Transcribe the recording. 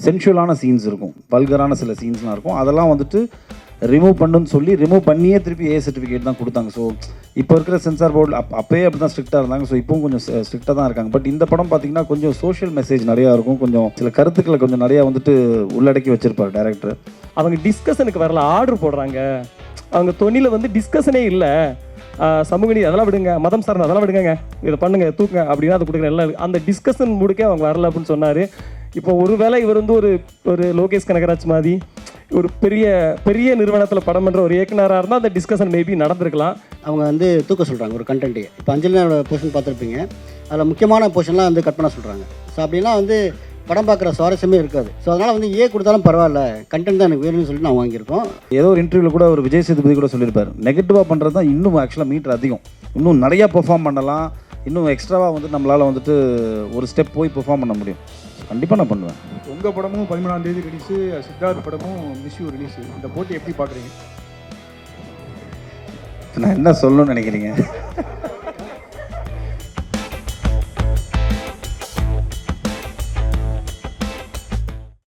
சென்ஷுவலான scenes இருக்கும், வல்கரான சில சீன்ஸ்லாம் இருக்கும். அதெல்லாம் வந்துட்டு ரிமூவ் பண்ணுன்னு சொல்லி ரிமூவ் பண்ணியே திருப்பி ஏ சர்டிஃபிகேட் தான் கொடுத்தாங்க. ஸோ இப்போ இருக்கிற சென்சார் போர்டில் அப்போயே அப்படி தான் ஸ்ட்ரிக்டாக இருந்தாங்க. ஸோ இப்போவும் கொஞ்சம் ஸ்ட்ரிக்டாக தான் இருக்காங்க. பட் இந்த படம் பார்த்திங்கன்னா கொஞ்சம் சோஷியல் மெசேஜ் நிறையா இருக்கும், கொஞ்சம் சில கருத்துக்களை கொஞ்சம் நிறையா வந்துட்டு உள்ளடக்கி வச்சுருப்பார் டைரக்டர். அவங்க டிஸ்கஷனுக்கு வரல, ஆர்டர் போடுறாங்க. அவங்க தொனியில் வந்து டிஸ்கஷனே இல்லை. சமூக நீதி அதெல்லாம் விடுங்க, மதம் சார்ந்த அதெல்லாம் விடுங்க, இதை பண்ணுங்க, தூக்குங்க அப்படின்னா அதை கொடுக்குற எல்லாம் அந்த டிஸ்கஷன் மூடுக்கே அவங்க வரல அப்படின்னு சொன்னார். இப்போ ஒருவேளை இவர் வந்து ஒரு லோகேஷ் கனகராஜ் மாதிரி ஒரு பெரிய நிறுவனத்தில் படம் பண்ணுற ஒரு இயக்குனராக இருந்தால் அந்த டிஸ்கஷன் மேபி நடந்திருக்கலாம். அவங்க வந்து தூக்க சொல்கிறாங்க ஒரு கண்டென்ட்டே. இப்போ அஞ்சலியோட போர்ஷன் பார்த்துருப்பீங்க, அதில் முக்கியமான போர்ஷன்லாம் வந்து கட் பண்ண சொல்கிறாங்க. ஸோ அப்படின்னா வந்து படம் பார்க்குற சுவாரஸ்யமே இருக்காது. ஸோ அதனால் வந்து கொடுத்தாலும் பரவாயில்ல, கண்டென்ட் தான் எனக்கு வேணும்னு சொல்லிட்டு நான் வாங்கியிருக்கோம். ஏதோ ஒரு இன்டர்வியூவில் கூட ஒரு விஜய் சேதுபதி கூட சொல்லியிருப்பார், நெகட்டிவாக பண்ணுறது தான் இன்னும் ஆக்சுவலாக மீட்டர் அதிகம், இன்னும் நிறையா பெர்ஃபார்ம் பண்ணலாம், இன்னும் எக்ஸ்ட்ராவாக வந்து நம்மளால் வந்துட்டு ஒரு ஸ்டெப் போய் பெர்ஃபார்ம் பண்ண முடியும். கண்டிப்பாக நான் பண்ணுவேன். உங்கள் படமும் 13ஆம் தேதி ரிலீஸு, சித்தார்த் படமும் மிஸ் யூ ரிலீஸு. இந்த போட்டி எப்படி பார்க்குறீங்க? நான் என்ன சொல்லணும்னு நினைக்கிறீங்க?